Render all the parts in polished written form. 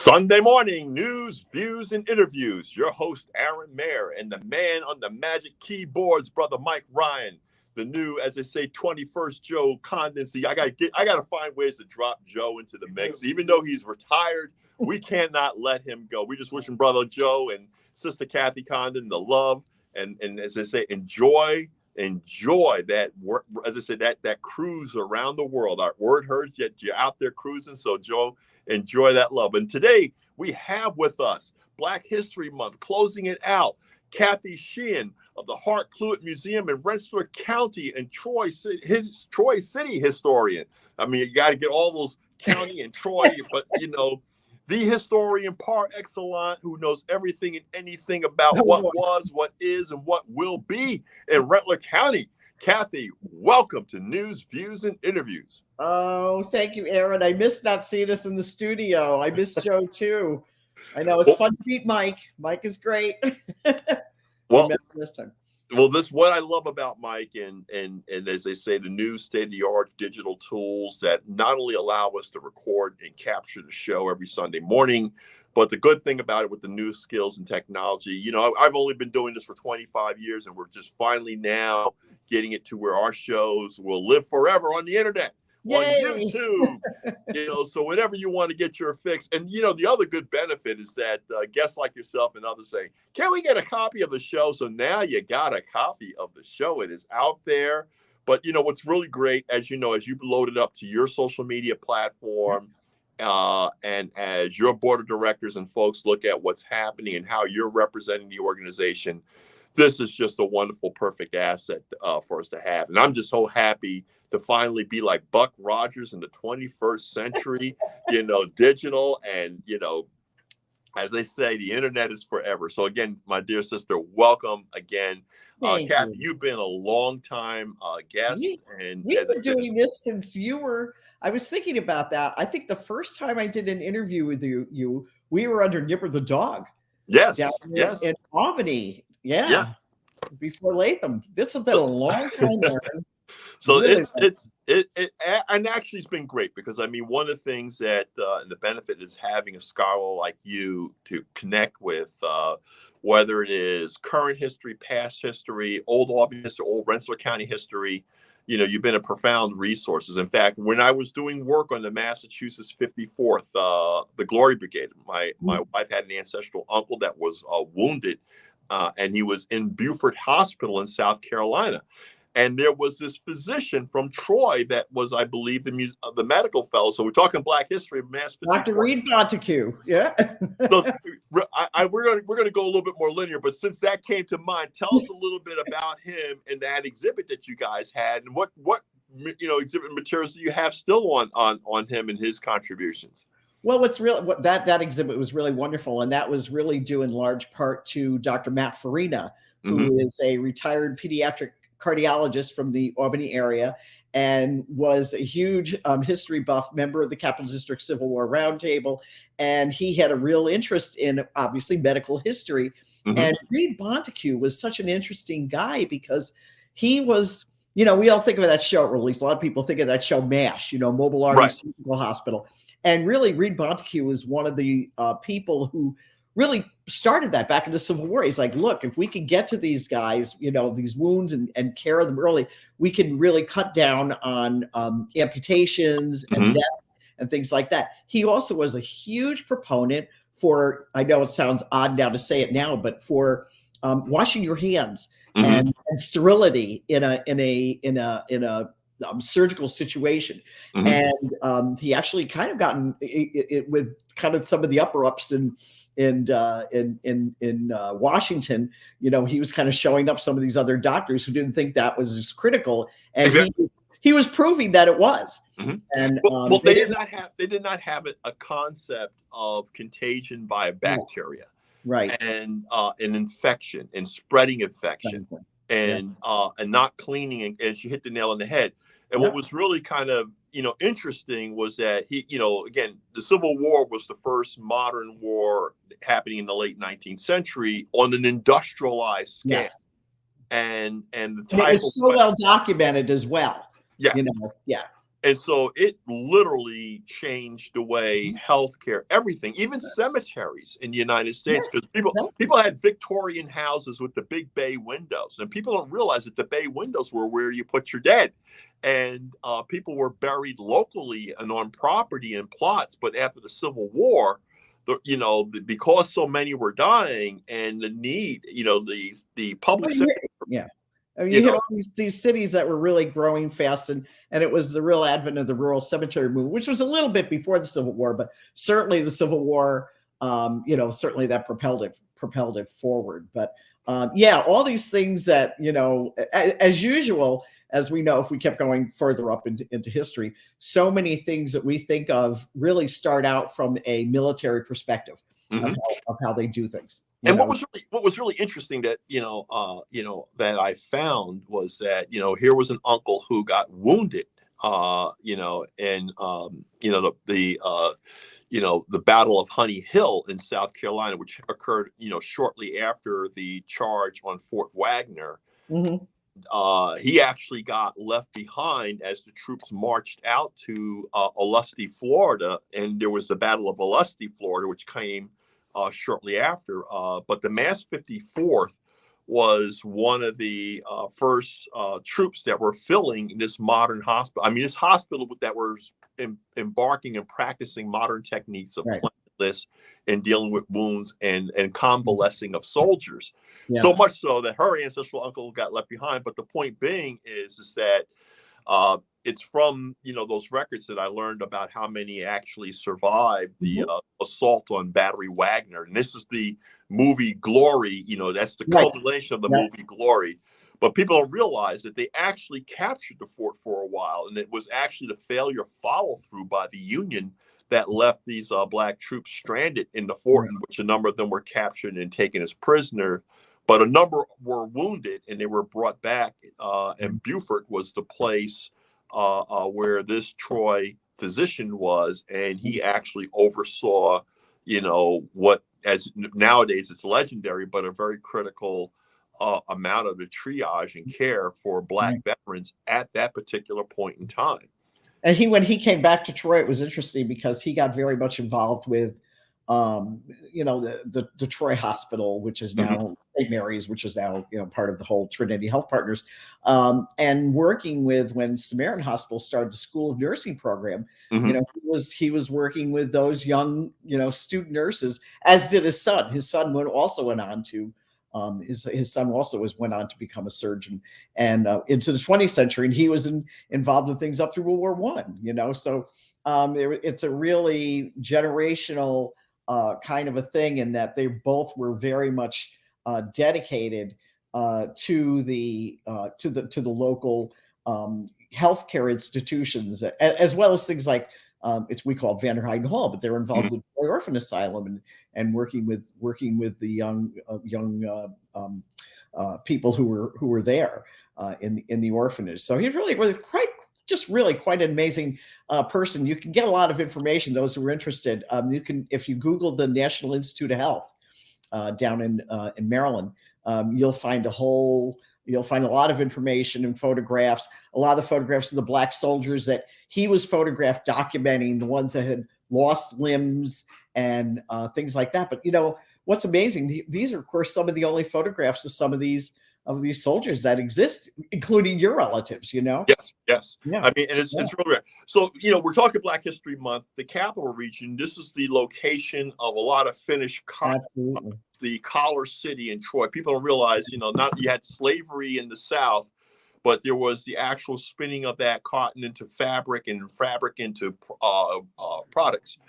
Sunday morning news, views, and interviews. Your host, Aaron Mayer, and the man on the magic keyboards, brother Mike Ryan. The new, as they say, 21st Joe Condensy. I gotta find ways to drop Joe into the mix. Even though he's retired, we cannot let him go. We just wishing brother Joe and sister Kathy Condon the love, and as they say, enjoy that work. As I said, that cruise around the world. Our word heard, yet you're out there cruising. So Joe, enjoy that love. And today we have with us Black History Month, closing it out, Kathy Sheehan of the Hart Cluett Museum in Rensselaer County and Troy City historian. I mean, you got to get all those county and Troy, but the historian par excellence who knows everything and anything about what was, what is, and what will be in Rensselaer County. Kathy, welcome to News, Views, and Interviews. Oh, thank you, Aaron. I missed not seeing us in the studio. I missed Joe too. I know it's fun to meet Mike. Mike is great. Well, this time. Well, this is what I love about Mike and as they say, the new state-of-the-art digital tools that not only allow us to record and capture the show every Sunday morning, but the good thing about it with the new skills and technology, I've only been doing this for 25 years, and we're just finally now getting it to where our shows will live forever on the internet. Yay! On YouTube, so whenever you want to get your fix. And, the other good benefit is that guests like yourself and others say, can we get a copy of the show? So now you got a copy of the show. It is out there. But, what's really great, as you load it up to your social media platform, and as your board of directors and folks look at what's happening and how you're representing the organization, this is just a wonderful, perfect asset for us to have. And I'm just so happy to finally be like Buck Rogers in the 21st century, digital. And, as they say, the internet is forever. So again, my dear sister, welcome again. Kathy, you've been a long time guest. We've been doing this since you were, I was thinking about that. I think the first time I did an interview with you, we were under Nipper the dog. Yes. In Albany. Yeah. Before Latham. This has been a long time, Aaron. So really and actually it's been great because one of the things that and the benefit is having a scholar like you to connect with, whether it is current history, past history, old Albany history, old Rensselaer County history. You've been a profound resources. In fact, when I was doing work on the Massachusetts 54th, the Glory Brigade, my wife had an ancestral uncle that was wounded, and he was in Beaufort Hospital in South Carolina. And there was this physician from Troy that was, I believe, the medical fellow. So we're talking Black history. Dr. Reed Montague, yeah. So we're going to go a little bit more linear, but since that came to mind, tell us a little bit about him and that exhibit that you guys had, and what exhibit materials do you have still on him and his contributions? Well, that exhibit was really wonderful, and that was really due in large part to Dr. Matt Farina, who is a retired pediatric cardiologist from the Albany area and was a huge history buff, member of the Capital District Civil War Roundtable. And he had a real interest in, obviously, medical history. And Reed Montague was such an interesting guy because he was, we all think of that show, or at least a lot of people think of that show MASH, Mobile Army Surgical Hospital. And really, Reed Montague was one of the people who really started that back in the Civil War. He's like, look, if we can get to these guys, these wounds and care of them early, we can really cut down on amputations and death and things like that. He also was a huge proponent for, I know it sounds odd now to say it now, but for washing your hands and sterility in a surgical situation. And he actually kind of gotten it with kind of some of the upper ups in Washington. He was kind of showing up some of these other doctors who didn't think that was as critical, and he was proving that it was. And they did not have a concept of contagion by a bacteria, right? And an infection and spreading infection. And not cleaning, and she hit the nail on the head. And what was really kind of, interesting was that he, again, the Civil War was the first modern war happening in the late 19th century on an industrialized scale. Yes. And the type it was so well documented as well. Yes. And so it literally changed the way healthcare, everything, even cemeteries in the United States, Yes, because people had Victorian houses with the big bay windows, and people don't realize that the bay windows were where you put your dead, and people were buried locally and on property and plots. But after the Civil War, because so many were dying, and the need, the public well, sector, yeah. I mean, you you hit know, all these cities that were really growing fast, and it was the real advent of the rural cemetery movement, which was a little bit before the Civil War, but certainly the Civil War, certainly that propelled it forward. But yeah, all these things that as usual, as we know, if we kept going further up into history, so many things that we think of really start out from a military perspective mhm. of how they do things. And what was really interesting that that I found was that here was an uncle who got wounded, in the Battle of Honey Hill in South Carolina, which occurred shortly after the charge on Fort Wagner. Mm-hmm. He actually got left behind as the troops marched out to Olustee, Florida, and there was the Battle of Olustee, Florida, which came shortly after. But the Mass 54th was one of the first troops that were filling this modern hospital. I mean, this hospital that was embarking and practicing modern techniques of platelets and dealing with wounds and convalescing of soldiers. Yeah. So much so that her ancestral uncle got left behind. But the point being is that it's from those records that I learned about how many actually survived the assault on Battery Wagner. And this is the movie Glory. That's the culmination of the movie Glory. But people don't realize that they actually captured the fort for a while, and it was actually the failure of follow through by the Union that left these Black troops stranded in the fort, in which a number of them were captured and taken as prisoners. But a number were wounded, and they were brought back. And Beaufort was the place where this Troy physician was, and he actually oversaw, what as nowadays it's legendary, but a very critical amount of the triage and care for Black veterans at that particular point in time. And when he came back to Troy, it was interesting because he got very much involved with, the Troy Hospital, which is now St. Mary's, which is now part of the whole Trinity Health Partners, and working with when Samaritan Hospital started the School of Nursing program. He was working with those young student nurses, as did his son. His son also went on to. His son also went on to become a surgeon and into the 20th century, and he was involved in things up through World War I. So it's a really generational kind of a thing in that they both were very much dedicated to the local healthcare institutions, as well as things like we call it Vanderheiden Hall, but they're involved with Troy Orphan Asylum and working with the young people who were there in the orphanage. So he really was quite an amazing person. You can get a lot of information. Those who are interested, you can, if you Google the National Institute of Health down in Maryland, you'll find a lot of information and photographs. A lot of the photographs of the Black soldiers that he was photographed documenting, the ones that had lost limbs and things like that. But what's amazing? These are, of course, some of the only photographs of some of these soldiers that exist, including your relatives. Yes. Yeah. I mean, and it's really rare. So we're talking Black History Month. The Capital Region. This is the location of a lot of finished cotton. Absolutely. The collar city in Troy. People don't realize, not you had slavery in the South, but there was the actual spinning of that cotton into fabric and fabric into products.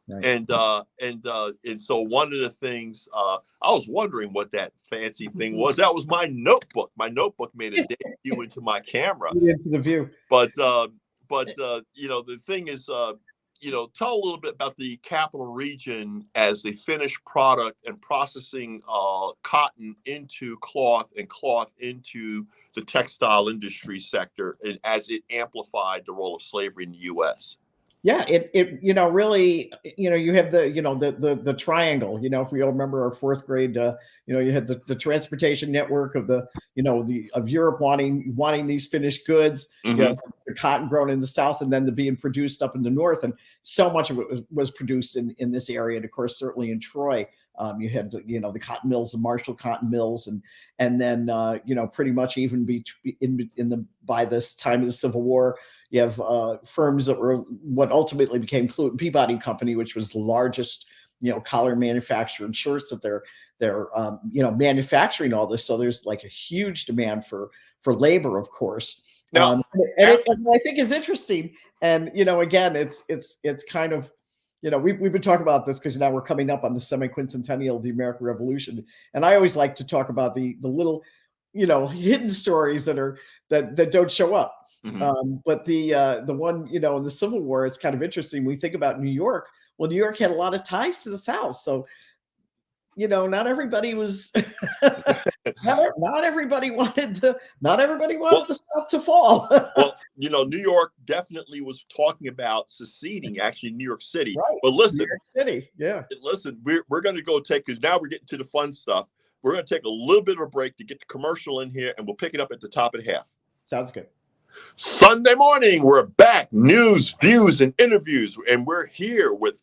Right. And so one of the things I was wondering what that fancy thing was. That was my notebook. My notebook made a debut into my camera. Into the view. But the thing is, tell a little bit about the Capital Region as the finished product and processing cotton into cloth and cloth into the textile industry sector, and as it amplified the role of slavery in the U.S. Yeah, it really, you have the triangle. If we all remember our fourth grade, you had the transportation network of of Europe wanting these finished goods. Mm-hmm. The cotton grown in the south and then the being produced up in the north, and so much of it was produced in this area. And of course, certainly in Troy, you had the cotton mills, the Marshall cotton mills, and then pretty much even by this time of the Civil War, you have firms that were what ultimately became Clute and Peabody Company, which was the largest, collar manufacturer and shirts that they're manufacturing all this. So there's like a huge demand for labor, of course. Now, And I think is interesting. And again, it's kind of we've been talking about this because now we're coming up on the semi-quincentennial of the American Revolution, and I always like to talk about the little hidden stories that don't show up. But the one, in the Civil War, it's kind of interesting. We think about New York. Well, New York had a lot of ties to the South. So, not everybody was, not everybody wanted the South to fall. Well, New York definitely was talking about seceding, actually, New York City. Right. But listen, New York City, yeah. Listen, we're going to go because now we're getting to the fun stuff. We're going to take a little bit of a break to get the commercial in here, and we'll pick it up at the top of the half. Sounds good. Sunday morning, we're back. News, views, and interviews. And we're here with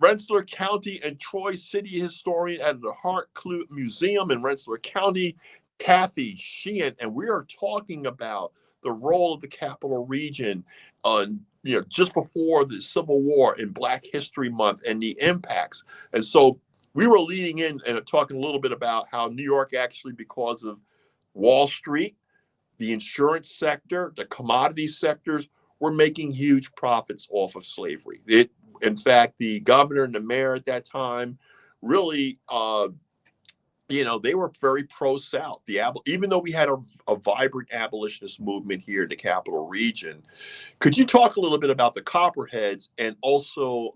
Rensselaer County and Troy City historian at the Hart Clute Museum in Rensselaer County, Kathy Sheehan. And we are talking about the role of the Capital Region on, just before the Civil War in Black History Month and the impacts. And so we were leading in and talking a little bit about how New York actually, because of Wall Street, the insurance sector, the commodity sectors were making huge profits off of slavery. In fact, the governor and the mayor at that time really, they were very pro-South. Even though we had a vibrant abolitionist movement here in the Capital Region, could you talk a little bit about the Copperheads and also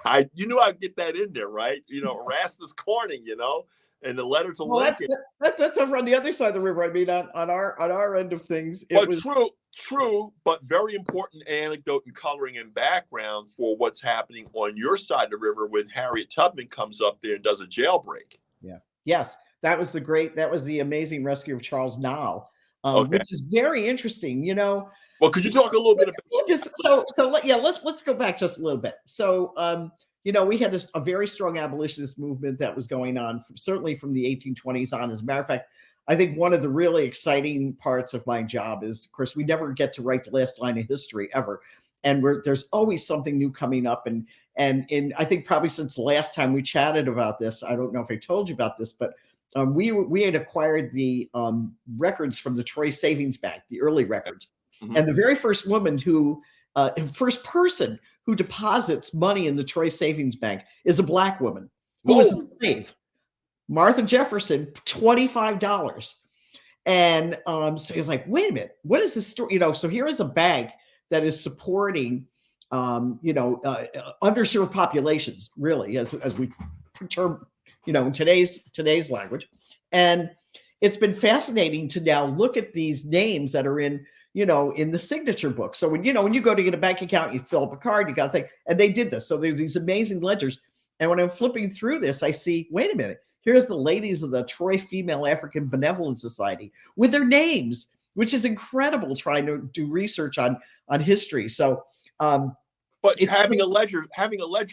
I'd get that in there, right? Erastus Corning, and the letter to Lincoln. That's over on the other side of the river. I mean, on our end of things. True, but very important anecdote and coloring and background for what's happening on your side of the river when Harriet Tubman comes up there and does a jailbreak. Yeah. Yes, that was the amazing rescue of Charles Now, Okay. Which is very interesting. Well, could you talk a little bit about let's go back just a little bit. So, we had a very strong abolitionist movement that was going on, certainly from the 1820s on. As a matter of fact, I think one of the really exciting parts of my job is, of course, we never get to write the last line of history ever. And there's always something new coming up. And I think probably since the last time we chatted about this, I don't know if I told you about this, but we had acquired the records from the Troy Savings Bank, the early records. Mm-hmm. And the very first first person who deposits money in the Troy Savings Bank is a Black woman who was a slave, Martha Jefferson, $25. And so he's like, wait a minute, what is this story? So here is a bank that is supporting, underserved populations, really, as we term, in today's language. And it's been fascinating to now look at these names that are in the signature book. So when you go to get a bank account, you fill up a card, you got to think, and they did this. So there's these amazing ledgers. And when I'm flipping through this, I see, wait a minute, here's the ladies of the Troy Female African Benevolent Society with their names, which is incredible trying to do research on history. So, but having a ledger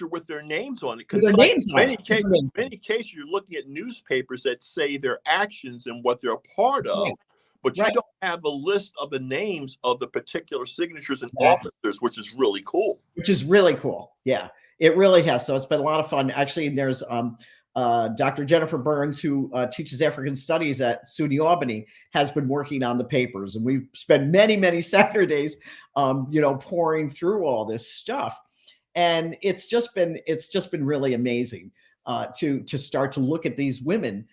with their names on it, because many cases you're looking at newspapers that say their actions and what they're a part of. Right. But you don't have a list of the names of the particular signatures and officers, which is really cool. Yeah, it really has. So it's been a lot of fun. Actually, there's Dr. Jennifer Burns, who teaches African Studies at SUNY Albany, has been working on the papers. And we've spent many, many Saturdays, pouring through all this stuff. And it's just been really amazing to start to look at these women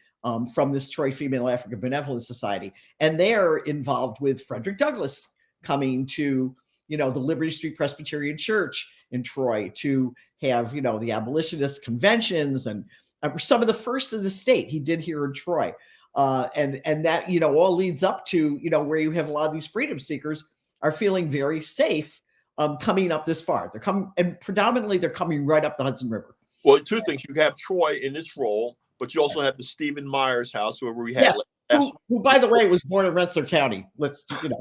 from this Troy Female African Benevolent Society. And they're involved with Frederick Douglass coming to, the Liberty Street Presbyterian Church in Troy to have, the abolitionist conventions and some of the first in the state he did here in Troy. And that, all leads up to, where you have a lot of these freedom seekers are feeling very safe coming up this far. They're coming, and predominantly they're coming right up the Hudson River. Well, two things. You have Troy in this role, but you also have the Stephen Myers house where we had. Yes, who, by the way, was born in Rensselaer County. Let's, I'm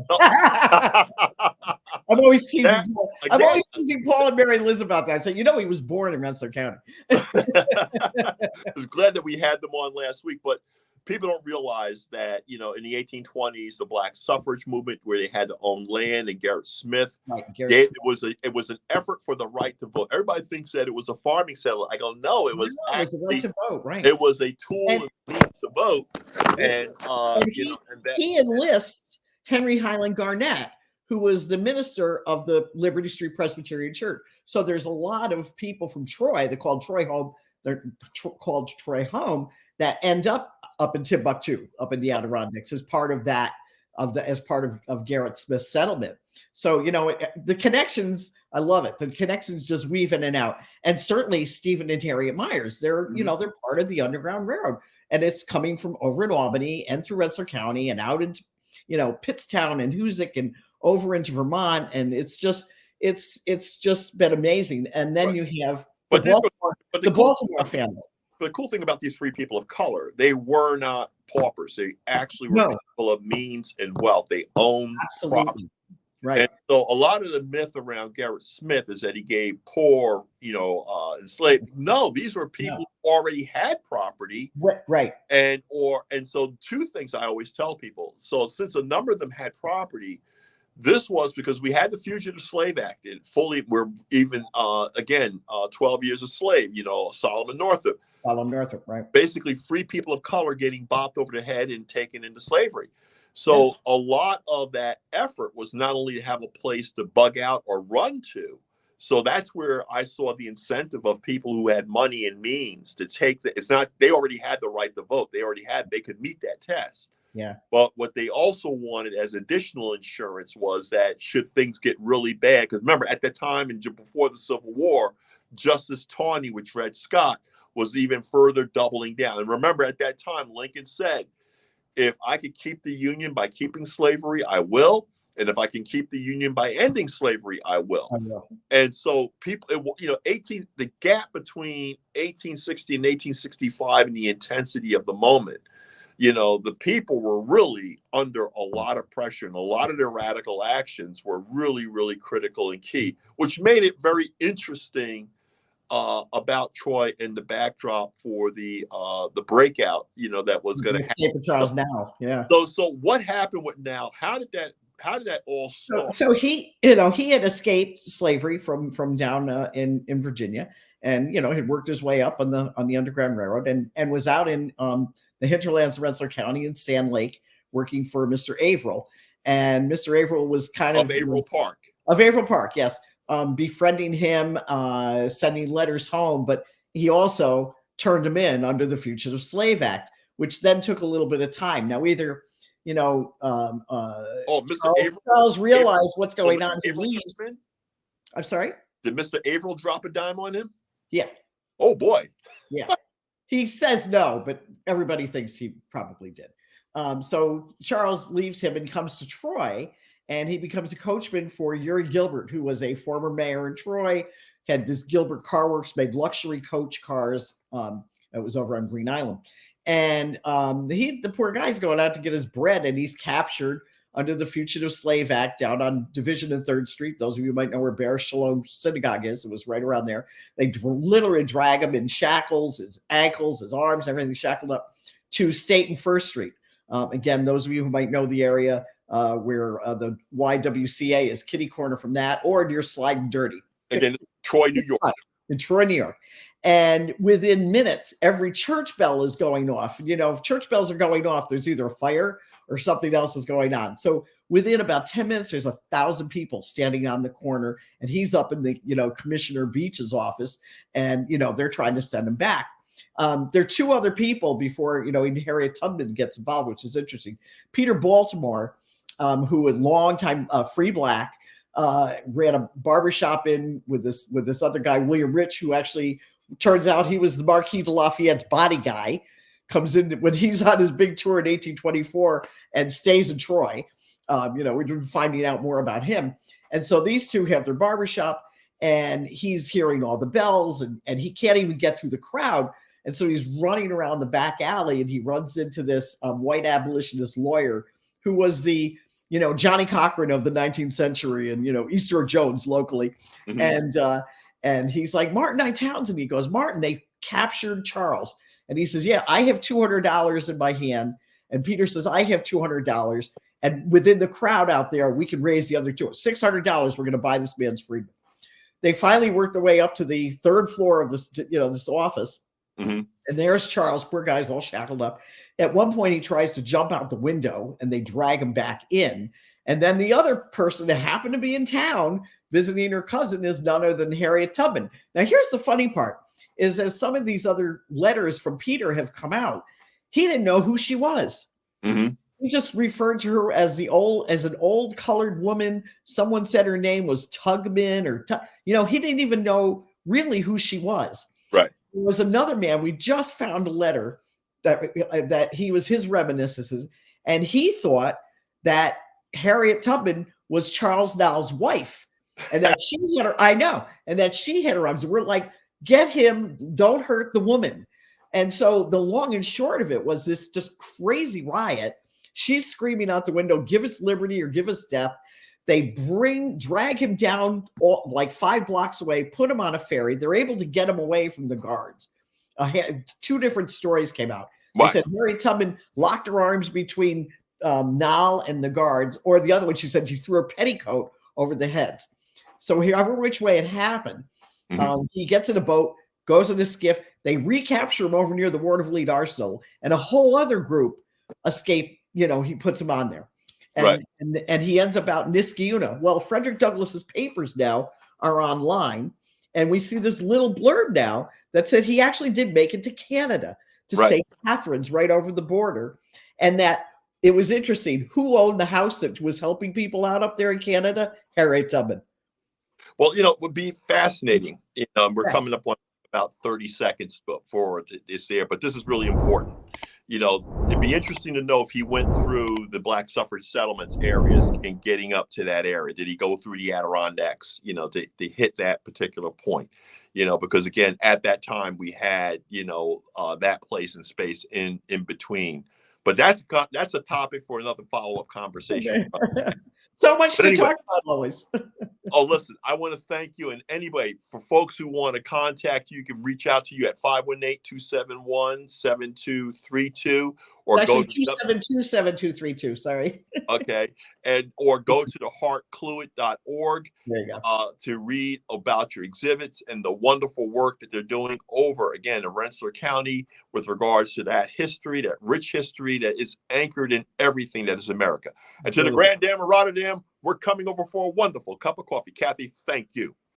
always teasing Paul. I'm always teasing Paul and Mary Liz about that. So he was born in Rensselaer County. I was glad that we had them on last week, but people don't realize that, in the 1820s, the Black suffrage movement, where they had to own land, and Garrett Smith, it was an effort for the right to vote. Everybody thinks that it was a farming settlement. I go, no, it was a right to vote, right? It was a tool and means to vote, and he enlists Henry Highland Garnett, who was the minister of the Liberty Street Presbyterian Church. So there's a lot of people from Troy, they called Troy home. They're called Troy home, that end up in Timbuktu, up in the Adirondacks, as part of that, as part of Garrett Smith's settlement. So, the connections, I love it. The connections just weave in and out. And certainly Stephen and Harriet Myers, they're, they're part of the Underground Railroad, and it's coming from over in Albany and through Rensselaer County and out into, Pittstown and Hoosick and over into Vermont. And it's just been amazing. And then you have the Baltimore family. The cool thing about these three people of color, they were not paupers. They actually were people of means and wealth. They owned property. Right. And so a lot of the myth around Garrett Smith is that he gave poor, enslaved. No, these were people who already had property. Right. And so two things I always tell people. So since a number of them had property, this was because we had the Fugitive Slave Act. We're even, 12 years a slave, Solomon Northup. Right. Basically, free people of color getting bopped over the head and taken into slavery. So a lot of that effort was not only to have a place to bug out or run to. So that's where I saw the incentive of people who had money and means to take they already had the right to vote. They could meet that test. Yeah. But what they also wanted as additional insurance was that should things get really bad, because remember, at that time and before the Civil War, Justice Taney with Dred Scott was even further doubling down. And remember, at that time, Lincoln said, if I could keep the Union by keeping slavery, I will. And if I can keep the Union by ending slavery, I will. And so people, the gap between 1860 and 1865 and the intensity of the moment, the people were really under a lot of pressure, and a lot of their radical actions were really, really critical and key, which made it very interesting about Troy and the backdrop for the breakout, that was going to happen. Charles Now, yeah. So what happened with Now? How did that all start? So he had escaped slavery from down in Virginia, and had worked his way up on the Underground Railroad, and was out in the hinterlands of Rensselaer County in Sand Lake working for Mr. Averill. And Mr. Averill was kind of Averill Park. Of Averill Park, yes. Befriending him, sending letters home, but he also turned him in under the Fugitive Slave Act, which then took a little bit of time. Now, either Charles realized what's going on. He leaves. I'm sorry? Did Mr. Averill drop a dime on him? Yeah. Oh, boy. Yeah. He says no, but everybody thinks he probably did. So Charles leaves him and comes to Troy, and he becomes a coachman for Uri Gilbert, who was a former mayor in Troy, had this Gilbert Car Works, made luxury coach cars. It was over on Green Island. And the poor guy's going out to get his bread, and he's captured under the Fugitive Slave Act down on Division and 3rd Street. Those of you might know where Bear Shalom Synagogue is. It was right around there. They literally drag him in shackles, his ankles, his arms, everything shackled up, to State and 1st Street. Again, those of you who might know the area where the YWCA is kitty corner from that, or near Slide and Dirty. And then Troy, New York. In Troy, New York. And within minutes, every church bell is going off. If church bells are going off, there's either a fire or something else is going on. So within about 10 minutes, there's 1,000 people standing on the corner, and he's up in the, Commissioner Beach's office, and, they're trying to send him back. There are two other people before, Harriet Tubman gets involved, which is interesting. Peter Baltimore, who was longtime free black, ran a barbershop with this other guy, William Rich, who actually turns out he was the Marquis de Lafayette's body guy, comes in when he's on his big tour in 1824 and stays in Troy. We've been finding out more about him. And so these two have their barbershop, and he's hearing all the bells, and he can't even get through the crowd. And so he's running around the back alley, and he runs into this white abolitionist lawyer who was the, Johnny Cochran of the 19th century, and, Easter Jones locally. And he's like, Martin I. Townsend. He goes, Martin, they captured Charles. And he says, yeah, I have $200 in my hand. And Peter says, I have $200. And within the crowd out there, we can raise the other two. $600, we're going to buy this man's freedom. They finally worked their way up to the third floor of this, this office. And there's Charles, poor guy's all shackled up. At one point, he tries to jump out the window, and they drag him back in. And then the other person that happened to be in town visiting her cousin is none other than Harriet Tubman. Now, here's the funny part, is as some of these other letters from Peter have come out, he didn't know who she was. He just referred to her as an old colored woman. Someone said her name was Tugman he didn't even know really who she was. Right. There was another man. We just found a letter that he was his reminiscences, and he thought that Harriet Tubman was Charles Nowell's wife, and that she had her. I know, and that she had her arms. We're like, get him, don't hurt the woman. And so the long and short of it was this just crazy riot. She's screaming out the window, give us liberty or give us death. They drag him down like 5 blocks away, put him on a ferry. They're able to get him away from the guards. 2 different stories came out. They said Harriet Tubman locked her arms between Nall and the guards, or the other one, she said she threw her petticoat over the heads. So however which way it happened, he gets in a boat, goes in a skiff. They recapture him over near the Watervliet Arsenal, and a whole other group escape. He puts him on there. And he ends up out in Niskayuna. Well, Frederick Douglass's papers now are online, and we see this little blurb now that said he actually did make it to Canada, to St. Catharines, right over the border, and that it was interesting. Who owned the house that was helping people out up there in Canada? Harriet Tubman. Well, it would be fascinating. We're coming up on about 30 seconds before this air, but this is really important. It'd be interesting to know if he went through the Black suffrage settlements areas and getting up to that area. Did he go through the Adirondacks, to hit that particular point? Because again, at that time we had, that place and space in between. But that's a topic for another follow-up conversation. Okay. So much to talk about, always. Oh, listen, I want to thank you. And anyway, for folks who want to contact you, you can reach out to you at 518-271-7232 or actually go to 272-7232. Sorry. Okay. Or go to theheartcluit.org to read about your exhibits and the wonderful work that they're doing over, again, in Rensselaer County with regards to that history, that rich history that is anchored in everything that is America. And to the Grand Dam of Rotterdam, we're coming over for a wonderful cup of coffee. Kathy, thank you.